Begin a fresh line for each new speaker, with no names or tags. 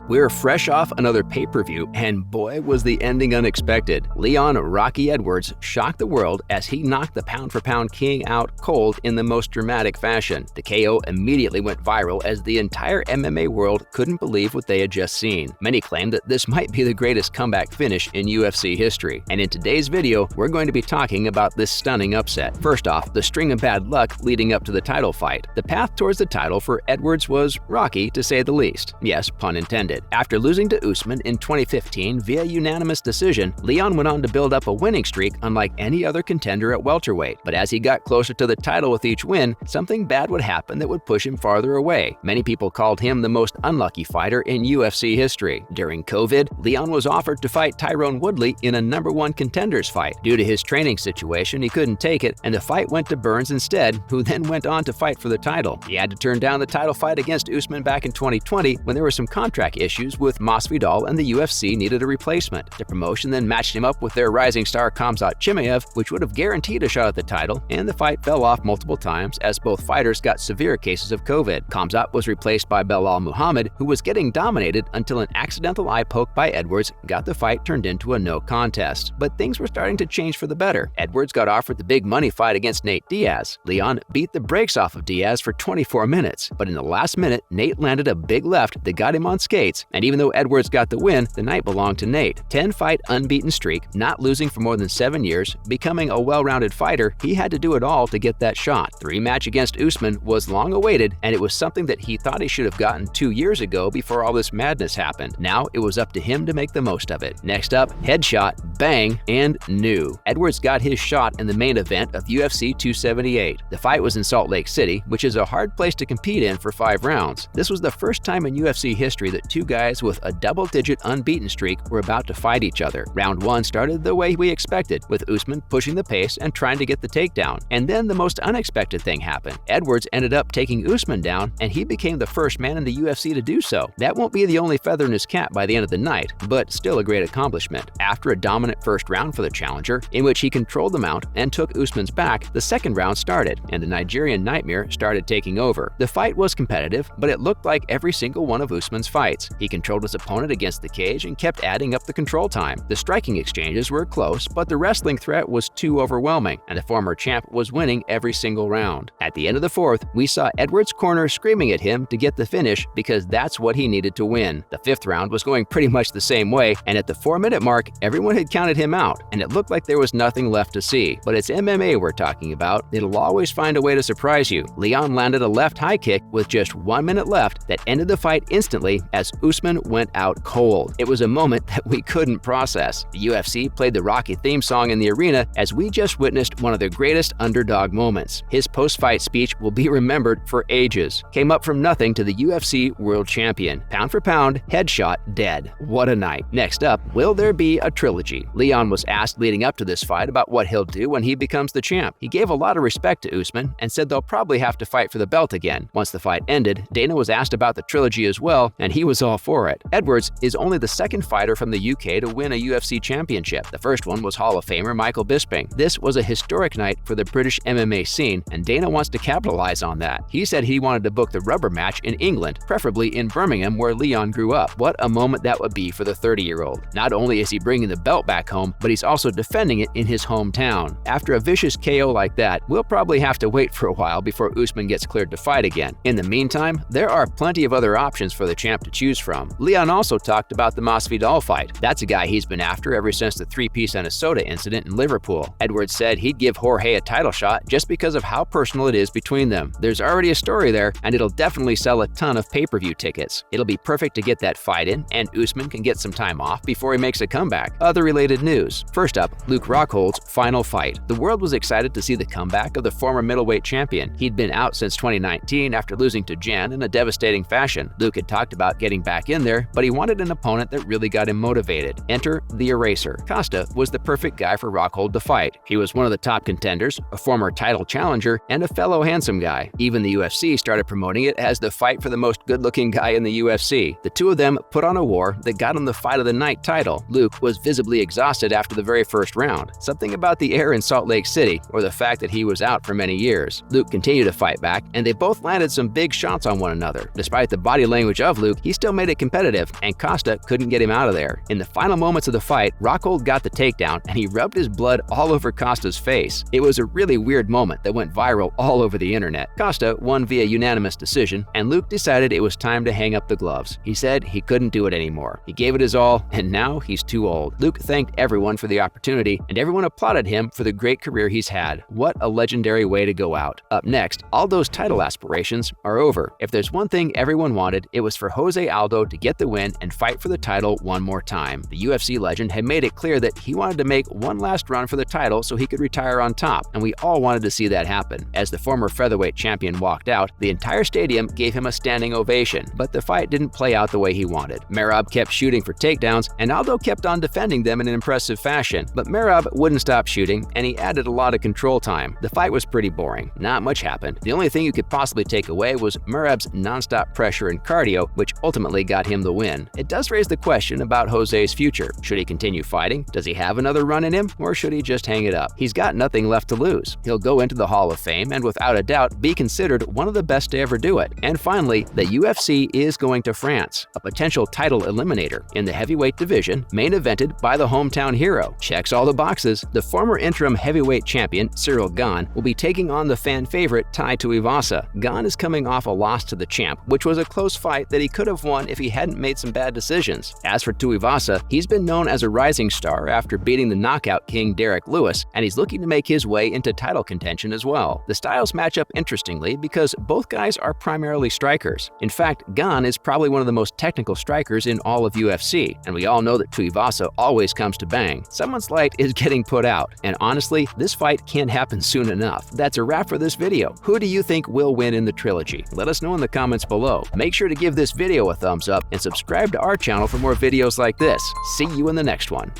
We're fresh off another pay-per-view, and boy was the ending unexpected. Leon "Rocky" Edwards shocked the world as he knocked the pound-for-pound king out cold in the most dramatic fashion. The KO immediately went viral as the entire MMA world couldn't believe what they had just seen. Many claimed that this might be the greatest comeback finish in UFC history. And in today's video, we're going to be talking about this stunning upset. First off, the string of bad luck leading up to the title fight. The path towards the title for Edwards was rocky, to say the least. Yes, pun intended. After losing to Usman in 2015 via unanimous decision, Leon went on to build up a winning streak unlike any other contender at welterweight. But as he got closer to the title with each win, something bad would happen that would push him farther away. Many people called him the most unlucky fighter in UFC history. During COVID, Leon was offered to fight Tyrone Woodley in a #1 contenders fight. Due to his training situation, he couldn't take it, and the fight went to Burns instead, who then went on to fight for the title. He had to turn down the title fight against Usman back in 2020 when there were some contract issues with Masvidal and the UFC needed a replacement. The promotion then matched him up with their rising star Khamzat Chimaev, which would have guaranteed a shot at the title, and the fight fell off multiple times as both fighters got severe cases of COVID. Khamzat was replaced by Belal Muhammad, who was getting dominated until an accidental eye poke by Edwards got the fight turned into a no contest. But things were starting to change for the better. Edwards got offered the big money fight against Nate Diaz. Leon beat the brakes off of Diaz for 24 minutes, but in the last minute, Nate landed a big left that got him on skates. And even though Edwards got the win, the night belonged to Nate. 10-fight unbeaten streak, not losing for more than 7 years, becoming a well-rounded fighter, he had to do it all to get that shot. The rematch against Usman was long awaited, and it was something that he thought he should have gotten 2 years ago before all this madness happened. Now it was up to him to make the most of it. Next up, headshot, bang, and new. Edwards got his shot in the main event of UFC 278. The fight was in Salt Lake City, which is a hard place to compete in for 5 rounds. This was the first time in UFC history that two guys with a double-digit unbeaten streak were about to fight each other. Round 1 started the way we expected, with Usman pushing the pace and trying to get the takedown. And then the most unexpected thing happened. Edwards ended up taking Usman down, and he became the first man in the UFC to do so. That won't be the only feather in his cap by the end of the night, but still a great accomplishment. After a dominant first round for the challenger, in which he controlled the mount and took Usman's back, the second round started, and the Nigerian Nightmare started taking over. The fight was competitive, but it looked like every single one of Usman's fights. He controlled his opponent against the cage and kept adding up the control time. The striking exchanges were close, but the wrestling threat was too overwhelming, and the former champ was winning every single round. At the end of the fourth, we saw Edwards' corner screaming at him to get the finish because that's what he needed to win. The fifth round was going pretty much the same way, and at the 4-minute mark, everyone had counted him out, and it looked like there was nothing left to see. But it's MMA we're talking about. It'll always find a way to surprise you. Leon landed a left high kick with just 1 minute left that ended the fight instantly as Usman went out cold. It was a moment that we couldn't process. The UFC played the Rocky theme song in the arena as we just witnessed one of their greatest underdog moments. His post-fight speech will be remembered for ages. Came up from nothing to the UFC world champion. Pound for pound, headshot, dead. What a night. Next up, will there be a trilogy? Leon was asked leading up to this fight about what he'll do when he becomes the champ. He gave a lot of respect to Usman and said they'll probably have to fight for the belt again. Once the fight ended, Dana was asked about the trilogy as well, and he was all for it. Edwards is only the second fighter from the UK to win a UFC championship. The first one was Hall of Famer Michael Bisping. This was a historic night for the British MMA scene, and Dana wants to capitalize on that. He said he wanted to book the rubber match in England, preferably in Birmingham where Leon grew up. What a moment that would be for the 30-year-old. Not only is he bringing the belt back home, but he's also defending it in his hometown. After a vicious KO like that, we'll probably have to wait for a while before Usman gets cleared to fight again. In the meantime, there are plenty of other options for the champ to choose from. Leon also talked about the Masvidal fight. That's a guy he's been after ever since the 3-piece and a soda incident in Liverpool. Edwards said he'd give Jorge a title shot just because of how personal it is between them. There's already a story there, and it'll definitely sell a ton of pay-per-view tickets. It'll be perfect to get that fight in, and Usman can get some time off before he makes a comeback. Other related news. First up, Luke Rockhold's final fight. The world was excited to see the comeback of the former middleweight champion. He'd been out since 2019 after losing to Jan in a devastating fashion. Luke had talked about getting back in there, but he wanted an opponent that really got him motivated. Enter the Eraser. Costa was the perfect guy for Rockhold to fight. He was one of the top contenders, a former title challenger, and a fellow handsome guy. Even the UFC started promoting it as the fight for the most good-looking guy in the UFC. The two of them put on a war that got him the Fight of the Night title. Luke was visibly exhausted after the very first round. Something about the air in Salt Lake City, or the fact that he was out for many years. Luke continued to fight back, and they both landed some big shots on one another. Despite the body language of Luke, he still still made it competitive, and Costa couldn't get him out of there. In the final moments of the fight, Rockhold got the takedown, and he rubbed his blood all over Costa's face. It was a really weird moment that went viral all over the internet. Costa won via unanimous decision, and Luke decided it was time to hang up the gloves. He said he couldn't do it anymore. He gave it his all, and now he's too old. Luke thanked everyone for the opportunity, and everyone applauded him for the great career he's had. What a legendary way to go out. Up next, Aldo's title aspirations are over. If there's one thing everyone wanted, it was for Jose Aldo to get the win and fight for the title one more time. The UFC legend had made it clear that he wanted to make one last run for the title so he could retire on top, and we all wanted to see that happen. As the former featherweight champion walked out, the entire stadium gave him a standing ovation, but the fight didn't play out the way he wanted. Merab kept shooting for takedowns, and Aldo kept on defending them in an impressive fashion, but Merab wouldn't stop shooting, and he added a lot of control time. The fight was pretty boring. Not much happened. The only thing you could possibly take away was Merab's nonstop pressure and cardio, which ultimately got him the win. It does raise the question about Jose's future. Should he continue fighting? Does he have another run in him? Or should he just hang it up? He's got nothing left to lose. He'll go into the Hall of Fame and without a doubt be considered one of the best to ever do it. And finally, the UFC is going to France, a potential title eliminator in the heavyweight division, main evented by the hometown hero. Checks all the boxes. The former interim heavyweight champion, Cyril Gane, will be taking on the fan favorite Tai Tuivasa. Gane is coming off a loss to the champ, which was a close fight that he could have won if he hadn't made some bad decisions. As for Tuivasa, he's been known as a rising star after beating the knockout king Derek Lewis, and he's looking to make his way into title contention as well. The styles match up interestingly because both guys are primarily strikers. In fact, Gane is probably one of the most technical strikers in all of UFC, and we all know that Tuivasa always comes to bang. Someone's light is getting put out, and honestly, this fight can't happen soon enough. That's a wrap for this video. Who do you think will win in the trilogy? Let us know in the comments below. Make sure to give this video a thumbs up and subscribe to our channel for more videos like this. See you in the next one.